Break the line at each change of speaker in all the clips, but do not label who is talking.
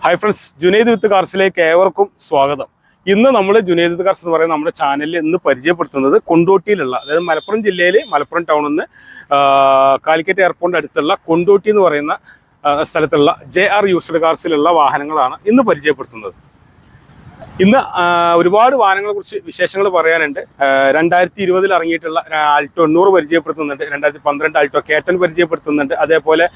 Hi friends, Junaid വിത്ത് കാർസിലേക്ക് ഏവർക്കും സ്വാഗതം. ഇന്ന് നമ്മൾ ജുനൈദ് വിത്ത് കാർസ് എന്ന് പറയുന്ന നമ്മുടെ ചാനലിൽ ഇന്ന് പരിചയപ്പെടുത്തുന്നത് കൊണ്ടോട്ടിയിലുള്ള, അതായത് മലപ്പുറം ജില്ലയിൽ മലപ്പുറം ടൗണിൽ നിന്ന് കാലിക്കറ്റ് എയർപോർട്ടിൻ്റെ അടുത്തുള്ള കൊണ്ടോട്ടി എന്ന് പറയുന്ന സ്ഥലത്തുള്ള JR യൂസ്ഡ് കാർസിലുള്ള വാഹനങ്ങളാണ് ഇന്ന് പരിചയപ്പെടുത്തുന്നത്. ഇന്ന് ഒരുപാട് വാഹനങ്ങളെ കുറിച്ച് വിശേഷങ്ങൾ പറയാനുണ്ട്. 2020 ഇറങ്ങിയിട്ടുള്ള ആൾട്ടോ 800 പരിചയപ്പെടുത്തുന്നുണ്ട്, 2012 ആൾട്ടോ കേട്ടൻ പരിചയപ്പെടുത്തുന്നുണ്ട്, അതേപോലെ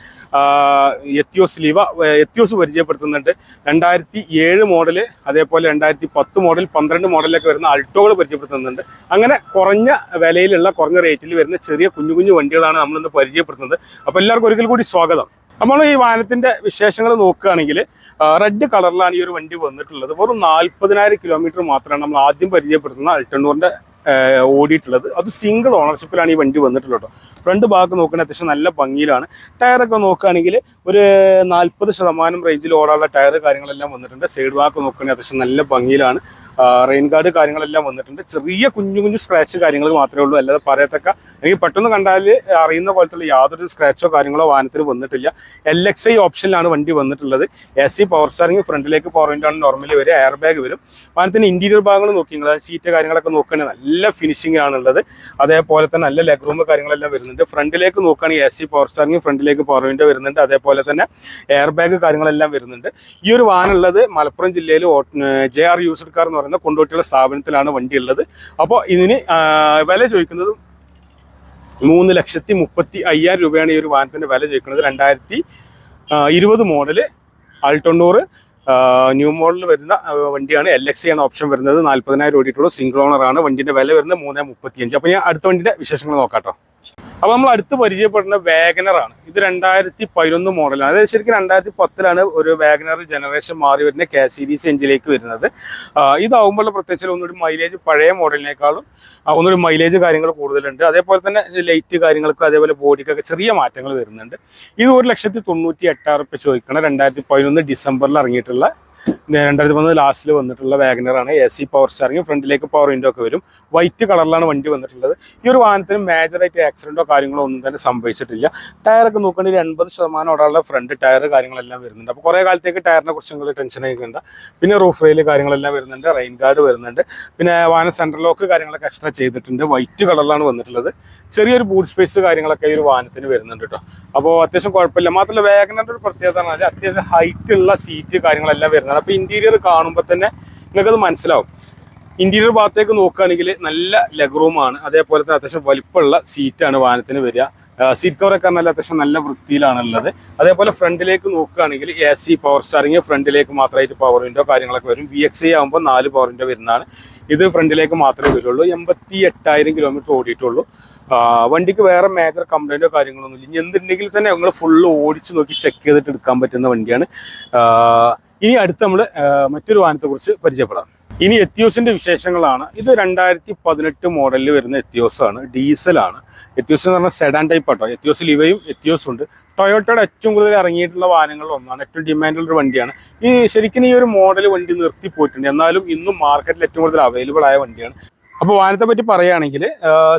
എത്തിയോസ് പരിചയപ്പെടുത്തുന്നുണ്ട്, 2007 മോഡല്, അതേപോലെ 2010 മോഡൽ 12 മോഡലിലൊക്കെ വരുന്ന ആൾട്ടോകൾ പരിചയപ്പെടുത്തുന്നുണ്ട്. അങ്ങനെ കുറഞ്ഞ വിലയിലുള്ള കുറഞ്ഞ റേറ്റിൽ വരുന്ന ചെറിയ കുഞ്ഞു വണ്ടികളാണ് നമ്മളിന്ന് പരിചയപ്പെടുത്തുന്നത്. അപ്പോൾ എല്ലാവർക്കും ഒരിക്കൽ കൂടി സ്വാഗതം. നമ്മൾ ഈ വാഹനത്തിന്റെ വിശേഷങ്ങൾ നോക്കുകയാണെങ്കിൽ റെഡ് കളറിലാണ് ഈ ഒരു വണ്ടി വന്നിട്ടുള്ളത്. വെറും 40,000 കിലോമീറ്റർ മാത്രമാണ് നമ്മൾ ആദ്യം പരിചയപ്പെടുത്തുന്ന അൾട്ടോറിന്റെ ഓടിയിട്ടുള്ളത്. അത് സിംഗിൾ ഓണർഷിപ്പിലാണ് ഈ വണ്ടി വന്നിട്ടുള്ളത്. ഫ്രണ്ട് ഭാഗത്ത് നോക്കുകയാണെങ്കിൽ അത്യാവശ്യം നല്ല ഭംഗിയിലാണ്. ടയറൊക്കെ നോക്കുകയാണെങ്കിൽ ഒരു 40% റേഞ്ചിൽ ഓടാനുള്ള ടയർ കാര്യങ്ങളെല്ലാം വന്നിട്ടുണ്ട്. സൈഡ് ഭാഗത്ത് നോക്കുകയാണെങ്കിൽ അത്യാവശ്യം നല്ല ഭംഗിയിലാണ്. റെയിൻ ഗാർഡ് കാര്യങ്ങളെല്ലാം വന്നിട്ടുണ്ട്. ചെറിയ കുഞ്ഞു സ്ക്രാച്ച് കാര്യങ്ങൾ മാത്രമേ ഉള്ളൂ, അല്ലാതെ പറയത്തക്ക എനിക്ക് പെട്ടെന്ന് കണ്ടാൽ അറിയുന്ന പോലത്തുള്ള യാതൊരു സ്ക്രാച്ചോ കാര്യങ്ങളോ വാഹനത്തിന് വന്നിട്ടില്ല. LXI ഓപ്ഷനിലാണ് വണ്ടി വന്നിട്ടുള്ളത്. AC പവർ സ്റ്റാറിംഗ്, ഫ്രണ്ടിലേക്ക് പവർ വിൻഡോ നോർമലി വരും, എയർ ബാഗ് വരും. വാഹനത്തിന് ഇന്റീരിയർ ഭാഗങ്ങൾ നോക്കിയെങ്കിൽ സീറ്റ് കാര്യങ്ങളൊക്കെ നോക്കുകയാണെങ്കിൽ നല്ല ഫിനിഷിംഗ് ആണുള്ളത്. അതേപോലെ തന്നെ നല്ല ലെഗ് റൂം കാര്യങ്ങളെല്ലാം വരുന്നുണ്ട്. ഫ്രണ്ടിലേക്ക് നോക്കുകയാണെങ്കിൽ AC പവർ സ്റ്റാറിംഗ്, ഫ്രണ്ടിലേക്ക് പവർ വിൻഡോ വരുന്നുണ്ട്. അതേപോലെ തന്നെ എയർ ബാഗ് കാര്യങ്ങളെല്ലാം വരുന്നുണ്ട്. ഈ ഒരു വാഹനം ഉള്ളത് മലപ്പുറം ജില്ലയിൽ JR യൂസ്ഡ് കാർ എന്ന് പറയുന്ന കൊണ്ടോട്ടിയുള്ള സ്ഥാപനത്തിലാണ് വണ്ടി ഉള്ളത്. അപ്പോൾ ഇതിന് വില ചോദിക്കുന്നത് 3,35,000 രൂപയാണ് ഈ ഒരു വാഹനത്തിന്റെ വില ചോദിക്കുന്നത്. 2020 മോഡല് ആൾട്ടോ 800 ന്യൂ മോഡൽ വരുന്ന വണ്ടിയാണ്. LXI ആണ് ഓപ്ഷൻ വരുന്നത്. 40,000 ഓടിയിട്ടുള്ളൂ. സിംഗിൾ ഓണർ ആണ്. വണ്ടിന്റെ വില വരുന്നത് 3,35,000. അപ്പോൾ ഞാൻ അടുത്ത വണ്ടിന്റെ വിശേഷങ്ങൾ നോക്കാട്ടോ. അപ്പോൾ നമ്മൾ അടുത്ത് പരിചയപ്പെടുന്ന വാഗനറാണ്. ഇത് 2011 മോഡലാണ്. അതായത് ശരിക്കും 2010 ഒരു വാഗനർ ജനറേഷൻ മാറി വരുന്ന K സീരീസ് എഞ്ചിലേക്ക് വരുന്നത്. ഇതാവുമ്പോൾ പ്രത്യേകിച്ച് ഒന്നുകൂടി മൈലേജ് പഴയ മോഡലിനേക്കാളും ഒന്നുകൂടി മൈലേജ് കാര്യങ്ങൾ കൂടുതലുണ്ട്. അതേപോലെ തന്നെ ലൈറ്റ് കാര്യങ്ങൾക്കും അതേപോലെ ബോഡിക്കൊക്കെ ചെറിയ മാറ്റങ്ങൾ വരുന്നുണ്ട്. ഇത് 1,98,000 ചോദിക്കണം. 2011 ഡിസംബറിൽ ഇറങ്ങിയിട്ടുള്ള 2013 ലാസ്റ്റിൽ വന്നിട്ടുള്ള വാഗനറാണ്. AC പവർ സ്റ്റാറിംഗ്, ഫ്രണ്ടിലേക്ക് പവർ വിൻഡോ ഒക്കെ വരും. വൈറ്റ് കളറിലാണ് വണ്ടി വന്നിട്ടുള്ളത്. ഈ ഒരു വാഹനത്തിന് മേജറായിട്ട് ആക്സിഡന്റോ കാര്യങ്ങളോ ഒന്നും തന്നെ സംഭവിച്ചിട്ടില്ല. ടയറൊക്കെ നോക്കുകയാണെങ്കിൽ 80% ഓടാനുള്ള ഫ്രണ്ട് ടയർ കാര്യങ്ങളെല്ലാം വരുന്നുണ്ട്. അപ്പോൾ കുറേ കാലത്തേക്ക് ടയറിനെ കുറിച്ച് നിങ്ങൾ ടെൻഷൻ ആയിക്കണ്ട. പിന്നെ റൂഫ് റെയിൽ കാര്യങ്ങളെല്ലാം വരുന്നുണ്ട്. റെയിൻ ഗാർഡ് വരുന്നുണ്ട്. പിന്നെ വാഹന സെൻട്രൽ ലോക്ക് കാര്യങ്ങളൊക്കെ എക്സ്ട്രാ ചെയ്തിട്ടുണ്ട്. വൈറ്റ് കളറിലാണ് വന്നിട്ടുള്ളത്. ചെറിയൊരു ബൂട്ട് സ്പേസ് കാര്യങ്ങളൊക്കെ ഈ ഒരു വാഹനത്തിന് വരുന്നുണ്ട് കേട്ടോ. അപ്പോൾ അത്യാവശ്യം കുഴപ്പമില്ല. മാത്രമല്ല വാഗനറിന്റെ ഒരു പ്രത്യേകത എന്ന് പറഞ്ഞാൽ അത്യാവശ്യം ഹൈറ്റ് ഉള്ള സീറ്റ് കാര്യങ്ങളെല്ലാം വരുന്നത്. അപ്പോൾ ഇന്റീരിയർ കാണുമ്പോൾ തന്നെ നിങ്ങൾക്കത് മനസ്സിലാവും. ഇന്റീരിയർ ഭാഗത്തേക്ക് നോക്കുകയാണെങ്കിൽ നല്ല ലെഗ് റൂമാണ്. അതേപോലെ തന്നെ അത്യാവശ്യം വലിപ്പമുള്ള സീറ്റാണ് വാഹനത്തിന് വരിക. സീറ്റ് കവറൊക്കെ നല്ല അത്യാവശ്യം നല്ല വൃത്തിയിലാണുള്ളത്. അതേപോലെ ഫ്രണ്ടിലേക്ക് നോക്കുകയാണെങ്കിൽ AC പവർ സ്റ്റാറിംഗ്, ഫ്രണ്ടിലേക്ക് മാത്രമായിട്ട് പവർ വിൻഡോ കാര്യങ്ങളൊക്കെ വരും. VXI ആകുമ്പോൾ 4 പവർ വിൻഡോ വരുന്നതാണ്. ഇത് ഫ്രണ്ടിലേക്ക് മാത്രമേ വരുള്ളൂ. 88,000 കിലോമീറ്റർ ഓടിയിട്ടുള്ളൂ. വണ്ടിക്ക് വേറെ മേജർ കംപ്ലൈൻറ്റോ കാര്യങ്ങളൊന്നും ഇല്ല. ഇനി എന്തുണ്ടെങ്കിൽ തന്നെ നിങ്ങൾ ഫുള്ള് ഓടിച്ച് നോക്കി ചെക്ക് ചെയ്തിട്ട് എടുക്കാൻ പറ്റുന്ന വണ്ടിയാണ്. ഇനി അടുത്ത് നമ്മൾ മറ്റൊരു വാഹനത്തെക്കുറിച്ച് പരിചയപ്പെടാം. ഇനി എത്തിയോസിന്റെ വിശേഷങ്ങളാണ്. ഇത് 2018 മോഡലിൽ വരുന്ന എത്തിയോസാണ്. ഡീസലാണ്. എത്തിയോസ് എന്ന് പറഞ്ഞാൽ സെഡാൻ ടൈപ്പ് ആട്ടോ. എത്തിയോസ് ലിവയും എത്തിയോസും ഉണ്ട്. ടൊയോട്ടയുടെ ഏറ്റവും കൂടുതൽ ഇറങ്ങിയിട്ടുള്ള വാഹനങ്ങളിൽ ഒന്നാണ്. ഏറ്റവും ഡിമാൻഡുള്ള ഒരു വണ്ടിയാണ്. ശരിക്കും ഈ ഒരു മോഡൽ വണ്ടി നിർത്തി പോയിട്ടുണ്ട്. എന്നാലും ഇന്നും മാർക്കറ്റിൽ ഏറ്റവും കൂടുതൽ അവൈലബിൾ ആയ വണ്ടിയാണ്. അപ്പോൾ വാഹനത്തെ പറ്റി പറയുകയാണെങ്കിൽ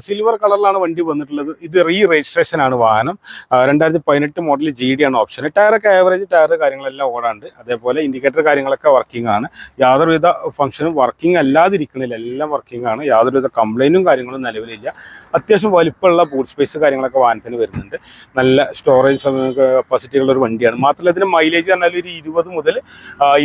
സിൽവർ കളറിലാണ് വണ്ടി വന്നിട്ടുള്ളത്. ഇത് രജിസ്ട്രേഷൻ ആണ് വാഹനം. 2018 മോഡൽ GD ആണ് ഓപ്ഷൻ. ടയറൊക്കെ ആവറേജ് ടയർ കാര്യങ്ങളെല്ലാം ഓടാണ്ട്. അതേപോലെ ഇൻഡിക്കേറ്റർ കാര്യങ്ങളൊക്കെ വർക്കിംഗ് ആണ്. യാതൊരുവിധ ഫംഗ്ഷനും വർക്കിംഗ് അല്ലാതിരിക്കണില്ല, എല്ലാം വർക്കിംഗ് ആണ്. യാതൊരുവിധ കംപ്ലൈൻറ്റും കാര്യങ്ങളും നിലവിലില്ല. അത്യാവശ്യം വലിപ്പമുള്ള ബൂട്ട് സ്പേസ് കാര്യങ്ങളൊക്കെ വാഹനത്തിന് വരുന്നുണ്ട്. നല്ല സ്റ്റോറേജ് കപ്പാസിറ്റിയുള്ള ഒരു വണ്ടിയാണ്. മാത്രമല്ല ഇതിന് മൈലേജ് പറഞ്ഞാൽ ഒരു 20 മുതൽ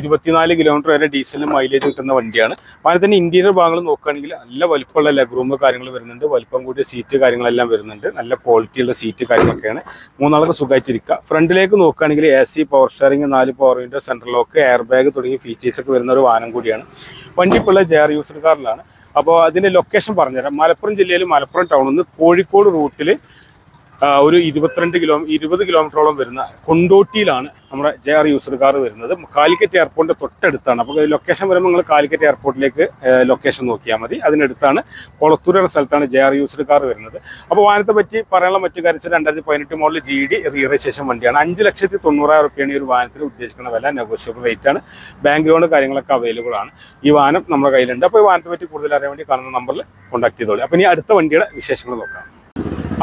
24 കിലോമീറ്റർ വരെ ഡീസലിന് മൈലേജ് കിട്ടുന്ന വണ്ടിയാണ്. വാഹനത്തിൻ്റെ ഇന്റീരിയർ ഭാഗങ്ങൾ നോക്കുകയാണെങ്കിൽ നല്ല വലിപ്പമുള്ള ലെഗ് റൂം കാര്യങ്ങൾ വരുന്നുണ്ട്. വലിപ്പം കൂടിയ സീറ്റ് കാര്യങ്ങളെല്ലാം വരുന്നുണ്ട്. നല്ല ക്വാളിറ്റിയുള്ള സീറ്റ് കാര്യങ്ങളൊക്കെയാണ്. മൂന്നാൾക്ക് സുഖമായിട്ടിരിക്കുക. ഫ്രണ്ടിലേക്ക് നോക്കുകയാണെങ്കിൽ AC power steering, 4 power window, central lock, air bag തുടങ്ങിയ ഫീച്ചേഴ്സൊക്കെ വരുന്ന ഒരു വാഹനം കൂടിയാണ്. വണ്ടി ഇപ്പോൾ JR യൂസ്ഡ് കാറിലാണ്. അപ്പോൾ അതിൻ്റെ ലൊക്കേഷൻ പറഞ്ഞുതരാം. മലപ്പുറം ജില്ലയിൽ മലപ്പുറം ടൗണിൽ നിന്ന് കോഴിക്കോട് റൂട്ടിൽ ഒരു 20 കിലോമീറ്ററോളം വരുന്ന കൊണ്ടോട്ടിയിലാണ് നമ്മുടെ JR യൂസ്ഡ് കാർ വരുന്നത്. കാലിക്കറ്റ് എയർപോർട്ടിൻ്റെ തൊട്ടടുത്താണ്. അപ്പോൾ ലൊക്കേഷൻ വരുമ്പോൾ നിങ്ങൾ കാലിക്കറ്റ് എയർപോർട്ടിലേക്ക് ലൊക്കേഷൻ നോക്കിയാൽ മതി. അതിനടുത്താണ് കൊളത്തൂർ എന്ന സ്ഥലത്താണ് JR യൂസ്ഡ് കാർ വരുന്നത്. അപ്പോൾ വാഹനത്തെ പറ്റി പറയാനുള്ള മറ്റു കാര്യം 2018 മോഡൽ GD രജിസ്ട്രേഷൻ വണ്ടിയാണ്. 5,90,000 രൂപയാണ് ഈ ഒരു വാഹനത്തിന് ഉദ്ദേശിക്കുന്ന വില. നെഗോഷ്യബിൾ റേറ്റ് ആണ്. ബാങ്ക് ലോൺ കാര്യങ്ങളൊക്കെ അവൈലബിൾ ആണ്. ഈ വാഹനം നമ്മുടെ കയ്യിലുണ്ട്. അപ്പോൾ ഈ വാഹനത്തെ പറ്റി കൂടുതൽ അറിയാൻ വേണ്ടി കാണുന്ന നമ്പറിൽ കോൺടാക്ട് ചെയ്തോളൂ. അപ്പോൾ ഇനി അടുത്ത വണ്ടിയുടെ വിശേഷങ്ങൾ നോക്കാം.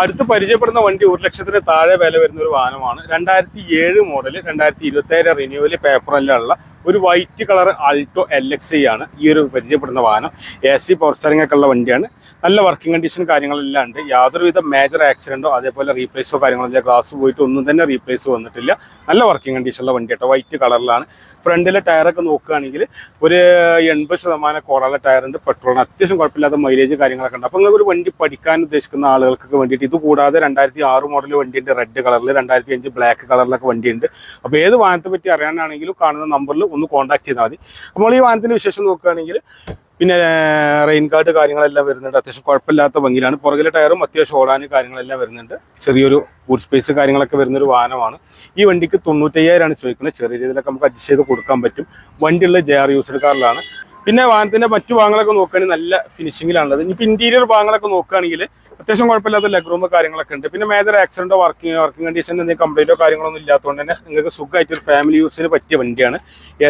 അടുത്ത് പരിചയപ്പെടുന്ന വണ്ടി 1 ലക്ഷത്തിന് താഴെ വില വരുന്ന ഒരു വാഹനമാണ്. 2007 മോഡൽ, 2027 റിന്യൂവൽ പേപ്പറെല്ലാം ഉള്ള ഒരു വൈറ്റ് കളർ ആൾട്ടോ LXi ആണ് ഈ ഒരു പരിചയപ്പെടുന്ന വാഹനം. AC പവർ സ്റ്റിയറിംഗ് ഒക്കെ ഉള്ള വണ്ടിയാണ്. നല്ല വർക്കിംഗ് കണ്ടീഷൻ കാര്യങ്ങളെല്ലാം ഉണ്ട്. യാതൊരുവിധ മേജർ ആക്സിഡൻറ്റോ അതേപോലെ റീപ്ലേസോ കാര്യങ്ങളില്ല. ഗ്ലാസ് പോയിട്ട് ഒന്നും തന്നെ റീപ്ലേസ് വന്നിട്ടില്ല. നല്ല വർക്കിംഗ് കണ്ടീഷനുള്ള വണ്ടി കേട്ടോ. വൈറ്റ് കളറിലാണ്. ഫ്രണ്ടിലെ ടയറൊക്കെ നോക്കുകയാണെങ്കിൽ ഒരു 80% കോറാല ടയറുണ്ട്. പെട്രോളിന് അത്യാവശ്യം കുഴപ്പമില്ലാത്ത മൈലേജ് കാര്യങ്ങളൊക്കെ ഉണ്ട്. അപ്പോൾ നിങ്ങൾക്ക് ഒരു വണ്ടി പഠിക്കാൻ ഉദ്ദേശിക്കുന്ന ആളുകൾക്കൊക്കെ വേണ്ടിയിട്ട് ഇത് കൂടാതെ 2006 മോഡൽ വണ്ടിയുണ്ട് റെഡ് കളറിൽ, 2005 ബ്ലാക്ക് കളറിലൊക്കെ വണ്ടിയുണ്ട്. അപ്പോൾ ഏത് വാഹനത്തെ പറ്റി അറിയാനാണെങ്കിലും കാണുന്ന നമ്പറിൽ ഒന്ന് കോൺടാക്ട് ചെയ്താൽ മതി. അപ്പോൾ ഈ വാഹനത്തിൻ്റെ വിശേഷം നോക്കുകയാണെങ്കിൽ പിന്നെ റെയിൻ ഗാർഡ് കാര്യങ്ങളെല്ലാം വരുന്നുണ്ട്. അത്യാവശ്യം കുഴപ്പമില്ലാത്ത ഭംഗിയിലാണ്. പുറകിലെ ടയറും അത്യാവശ്യം ഓടാനും കാര്യങ്ങളെല്ലാം വരുന്നുണ്ട്. ചെറിയൊരു ബൂട്ട് സ്പേസ് കാര്യങ്ങളൊക്കെ വരുന്നൊരു വാഹനമാണ്. ഈ വണ്ടിക്ക് 95,000 ചോദിക്കുന്നത്. ചെറിയ രീതിയിലൊക്കെ നമുക്ക് അഡ്ജസ്റ്റ് ചെയ്ത് കൊടുക്കാൻ പറ്റും. വണ്ടിയുള്ള JR യൂസ്ഡ് കാറിലാണ്. പിന്നെ വാഹനത്തിൻ്റെ മറ്റു ഭാഗങ്ങളൊക്കെ നോക്കുകയാണെങ്കിൽ നല്ല ഫിനിഷിങ്ങിലാണുള്ളത്. ഇനിയിപ്പോൾ ഇൻറ്റീരിയർ ഭാഗങ്ങളൊക്കെ നോക്കുകയാണെങ്കിൽ അത്യാവശ്യം കുഴപ്പമില്ലാത്ത ലെഗ് റൂം കാര്യങ്ങളൊക്കെ ഉണ്ട്. പിന്നെ മേജർ ആക്സിഡൻറ്റോ വർക്കിംഗ് കണ്ടീഷൻ എന്തെങ്കിലും കംപ്ലൈൻറ്റോ കാര്യങ്ങളൊന്നും ഇല്ലാത്തതുകൊണ്ട് തന്നെ നിങ്ങൾക്ക് സുഖമായിട്ട് ഒരു ഫാമിലി യൂസിന് പറ്റിയ വണ്ടിയാണ്.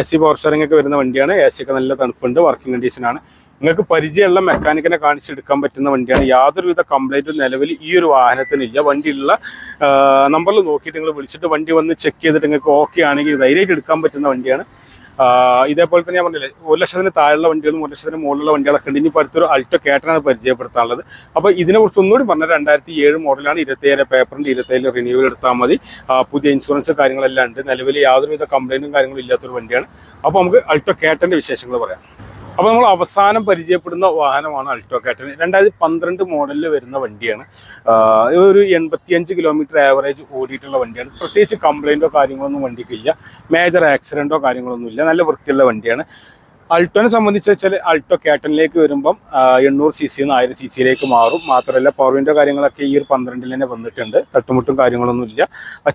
AC പവർ സ്റ്റിയറിംഗ് ഒക്കെ വരുന്ന വണ്ടിയാണ്. AC ഒക്കെ നല്ല തണുപ്പുണ്ട്, വർക്കിംഗ് കണ്ടീഷനാണ്. നിങ്ങൾക്ക് പരിചയമുള്ള മെക്കാനിക്കിനെ കാണിച്ചെടുക്കാൻ പറ്റുന്ന വണ്ടിയാണ്. യാതൊരുവിധ കംപ്ലൈൻറ്റും നിലവിൽ ഈ ഒരു വാഹനത്തിനില്ല. വണ്ടിയുള്ള നമ്പറിൽ നോക്കിയിട്ട് നിങ്ങൾ വിളിച്ചിട്ട് വണ്ടി വന്ന് ചെക്ക് ചെയ്തിട്ട് നിങ്ങൾക്ക് ഓക്കെ ആണെങ്കിൽ ധൈര്യമായിട്ട് എടുക്കാൻ പറ്റുന്ന വണ്ടിയാണ്. ഇതേപോലെ തന്നെ ഞാൻ പറഞ്ഞില്ലേ, 1,00,000 താഴെയുള്ള വണ്ടികളും 1,00,000 മുകളിലുള്ള വണ്ടികളൊക്കെ ഉണ്ട്. ഇനിയിപ്പോൾ അടുത്തൊരു ആൾട്ടോ കേട്ടനാണ് പരിചയപ്പെടുത്താനുള്ളത്. അപ്പോൾ ഇതിനെക്കുറിച്ച് ഒന്നുകൂടി പറഞ്ഞാൽ 2007 മോഡലാണ്. 27 പേപ്പറിൻ്റെ 27 റിന്യൂവൽ എടുത്താൽ മതി. പുതിയ ഇൻഷുറൻസ് കാര്യങ്ങളെല്ലാം ഉണ്ട്. നിലവിൽ യാതൊരുവിധ കംപ്ലൈൻറ്റും കാര്യങ്ങളും ഇല്ലാത്തൊരു വണ്ടിയാണ്. അപ്പോൾ നമുക്ക് ആൾട്ടോ കേട്ടൻ്റെ വിശേഷങ്ങൾ പറയാം. അപ്പോൾ നമ്മൾ അവസാനം പരിചയപ്പെടുന്ന വാഹനമാണ് ആൾട്ടോ കേട്ടൻ. 2012 മോഡലിൽ വരുന്ന വണ്ടിയാണ്. ഒരു 85 കിലോമീറ്റർ ആവറേജ് ഓടിയിട്ടുള്ള വണ്ടിയാണ്. പ്രത്യേകിച്ച് കംപ്ലൈൻറ്റോ കാര്യങ്ങളൊന്നും വണ്ടിക്കില്ല. മേജർ ആക്സിഡൻറ്റോ കാര്യങ്ങളൊന്നും ഇല്ല. നല്ല വൃത്തിയുള്ള വണ്ടിയാണ്. അൾട്ടോനെ സംബന്ധിച്ച് വെച്ചാൽ ആൾട്ടോ കേട്ടനിലേക്ക് വരുമ്പം 800 cc 1000 cc മാറും. മാത്രമല്ല പവർ വിൻഡോ കാര്യങ്ങളൊക്കെ ഈ ഒരു 12 തന്നെ വന്നിട്ടുണ്ട്. തട്ടുമുട്ടും കാര്യങ്ങളൊന്നും ഇല്ല.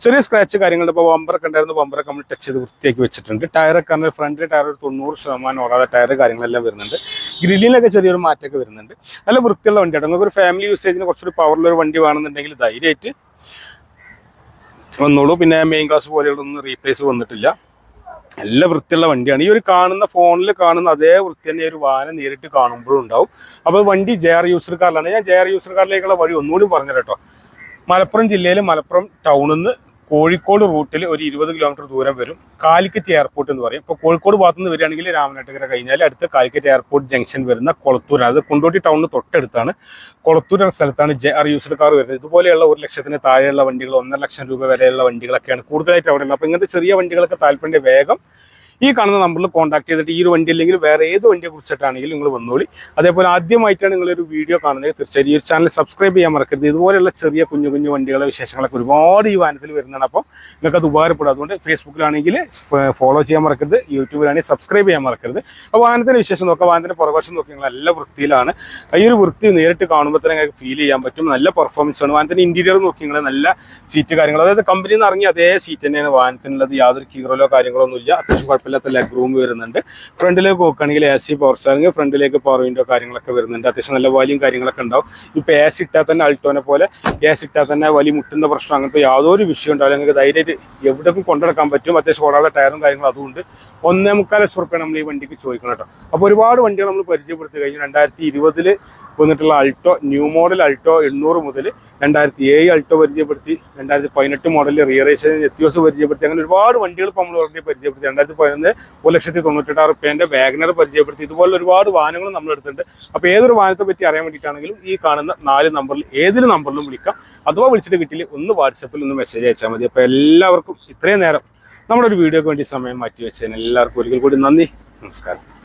ചെറിയ സ്ക്രാച്ച് കാര്യങ്ങളുണ്ട്. ഇപ്പോൾ ബമ്പറൊക്കെ ഉണ്ടായിരുന്നു. ബമ്പറൊക്കെ നമ്മൾ ടച്ച് ചെയ്ത് വൃത്തിയാക്കി വെച്ചിട്ടുണ്ട്. ടയറൊക്കെ പറഞ്ഞാൽ ഫ്രണ്ടിലെ ടയർ ഒരു 90% ഓടാതെ ടയർ കാര്യങ്ങളെല്ലാം വരുന്നുണ്ട്. ഗ്രില്ലിലൊക്കെ ചെറിയൊരു മാറ്റമൊക്കെ വരുന്നുണ്ട്. നല്ല വൃത്തിയുള്ള വണ്ടിയാണ്. നിങ്ങൾക്ക് ഒരു ഫാമിലി യൂസേജിന് കുറച്ചൊരു പവറിലൊരു വണ്ടി വേണമെന്നുണ്ടെങ്കിൽ ധൈര്യമായിട്ട് വന്നോളൂ. പിന്നെ മെയിൻ ക്ലാസ് പോലെയുള്ളൊന്നും റീപ്ലേസ് വന്നിട്ടില്ല. നല്ല വൃത്തിയുള്ള വണ്ടിയാണ്. ഈ ഒരു കാണുന്ന ഫോണിൽ കാണുന്ന അതേ വൃത്തി തന്നെ ഒരു വാഹനം നേരിട്ട് കാണുമ്പോഴും ഉണ്ടാവും. അപ്പോൾ വണ്ടി JR യൂസ്ഡ് കാറിലാണ്. ഞാൻ JR യൂസ്ഡ് കാറിലേക്കുള്ള വഴി ഒന്നുകൂടി പറഞ്ഞു കേട്ടോ. മലപ്പുറം ജില്ലയിൽ മലപ്പുറം ടൗണിൽ നിന്ന് കോഴിക്കോട് റൂട്ടിൽ ഒരു 20 കിലോമീറ്റർ ദൂരം വരും. കാലിക്കറ്റ് എയർപോർട്ട് എന്ന് പറയും. ഇപ്പോൾ കോഴിക്കോട് ഭാഗത്ത് നിന്ന് വരികയാണെങ്കിൽ രാമനാട്ടുകര കഴിഞ്ഞാൽ അടുത്ത കാലിക്കറ്റ് എയർപോർട്ട് ജംഗ്ഷൻ വരുന്ന കൊളത്തൂർ, അത് കൊണ്ടോട്ടി ടൗണിന് തൊട്ടടുത്താണ്. കൊളത്തൂർ എന്ന സ്ഥലത്താണ് JR യൂസ്ഡ് കാർ വരുന്നത്. ഇതുപോലെയുള്ള 1,00,000 താഴെയുള്ള വണ്ടികൾ, 1,50,000 രൂപ വരെയുള്ള വണ്ടികളൊക്കെയാണ് കൂടുതലായിട്ട് അവിടെ ഉള്ളത്. അപ്പോൾ ഇങ്ങനത്തെ ചെറിയ വണ്ടികളൊക്കെ താല്പര്യം വേഗം ഈ കാണുന്ന നമ്പറിൽ കോൺടാക്ട് ചെയ്തിട്ട് ഈ ഒരു വണ്ടി അല്ലെങ്കിൽ വേറെ ഏത് വണ്ടിയെ കുറിച്ചിട്ടാണെങ്കിലും നിങ്ങൾ വന്നോളി. അതേപോലെ ആദ്യമായിട്ടാണ് നിങ്ങളൊരു വീഡിയോ കാണുന്നത് തീർച്ചയായും ഈ ഒരു ചാനൽ സബ്സ്ക്രൈബ് ചെയ്യാൻ മറക്കരുത്. ഇതുപോലെയുള്ള ചെറിയ കുഞ്ഞു കുഞ്ഞു വണ്ടികളുടെ വിശേഷങ്ങളൊക്കെ ഒരുപാട് ഈ വാഹനത്തിൽ വരുന്നതാണ്. അപ്പോൾ നിങ്ങൾക്ക് അത് ഉപകാരപ്പെടും. അതുകൊണ്ട് ഫേസ്ബുക്കിലാണെങ്കിൽ ഫോളോ ചെയ്യാൻ മറക്കരുത്, യൂട്യൂബിലാണെങ്കിൽ സബ്സ്ക്രൈബ് ചെയ്യാൻ മറക്കരുത്. അപ്പോൾ വാഹനത്തിൻ്റെ വിശേഷം നോക്കുക. വാഹനത്തിൻ്റെ പുറകുവശം നോക്കി നിങ്ങൾ നല്ല വൃത്തിയിലാണ്. ഈ ഒരു വൃത്തി നേരിട്ട് കാണുമ്പോൾ തന്നെ നിങ്ങൾക്ക് ഫീൽ ചെയ്യാൻ പറ്റും. നല്ല പെർഫോമൻസ് ആണ്. വാഹനത്തിൻ്റെ ഇൻറ്റീരിയർ നോക്കി നിങ്ങൾ നല്ല സീറ്റ് കാര്യങ്ങൾ, അതായത് കമ്പനിയിൽ നിന്ന് ഇറങ്ങി അതേ സീറ്റ് തന്നെയാണ് വാഹനത്തിനുള്ളത്. യാതൊരു കീറലോ കാര്യങ്ങളൊന്നും ഇല്ല. അത്യാവശ്യം ഇല്ലാത്ത ലെഗ് റൂം വരുന്നുണ്ട്. ഫ്രണ്ടിലേക്ക് നോക്കുകയാണെങ്കിൽ AC പവർ സ്റ്റിയറിംഗ്, ഫ്രണ്ടിലേക്ക് പവർ വിൻഡോ കാര്യങ്ങളൊക്കെ വരുന്നുണ്ട്. അത്യാവശ്യം നല്ല വലിയും കാര്യങ്ങളൊക്കെ ഉണ്ടാവും. ഇപ്പോൾ AC ഇട്ടാൽ തന്നെ അൾട്ടോനെ പോലെ AC ഇട്ടാൽ തന്നെ വലിയ മുട്ടുന്ന പ്രശ്നം അങ്ങനത്തെ യാതൊരു വിഷയം ഉണ്ടാവില്ല. നിങ്ങൾക്ക് ധൈര്യമായിട്ട് എവിടേക്കും കൊണ്ടുനടക്കാൻ പറ്റും. അത്യാവശ്യം ഓടാതെ ടയറും കാര്യങ്ങളും അതുകൊണ്ട് 1.25 ലക്ഷം റുപ്യ നമ്മൾ ഈ വണ്ടിക്ക് ചോദിക്കണം കേട്ടോ. അപ്പോൾ ഒരുപാട് വണ്ടികൾ നമ്മൾ പരിചയപ്പെടുത്തി കഴിഞ്ഞു. 2020 വന്നിട്ടുള്ള അൾട്ടോ ന്യൂ മോഡൽ അൾട്ടോ 800 മുതൽ 2007 അൾട്ടോ പരിചയപ്പെടുത്തി, 2018 മോഡലിൽ റിയറേഷൻ എത്തിയോസ് പരിചയപ്പെടുത്തി. അങ്ങനെ ഒരുപാട് വണ്ടികൾ ഇപ്പോൾ നമ്മൾ ഓൾറെഡി പരിചയപ്പെടുത്തി. 2011 1,98,000 റുപ്യേൻ്റെ വാഗനർ പരിചയപ്പെടുത്തി. ഇതുപോലെ ഒരുപാട് വാഹനങ്ങളും നമ്മൾ എടുത്തിട്ടുണ്ട്. അപ്പോൾ ഏതൊരു വാഹനത്തെ പറ്റി അറിയാൻ വേണ്ടിയിട്ടാണെങ്കിലും ഈ കാണുന്ന 4 നമ്പറിൽ ഏതൊരു നമ്പറിലും വിളിക്കാം. അഥവാ വിളിച്ചിട്ട് കിട്ടിയില്ല ഒന്ന് വാട്സപ്പിൽ ഒന്ന് മെസ്സേജ് അയച്ചാൽ മതി. അപ്പോൾ എല്ലാവർക്കും ഇത്രയും നേരം നമ്മുടെ ഒരു വീഡിയോക്ക് വേണ്ടി സമയം മാറ്റി വെച്ചതിന് എല്ലാവർക്കും ഒരിക്കൽ കൂടി നന്ദി, നമസ്കാരം.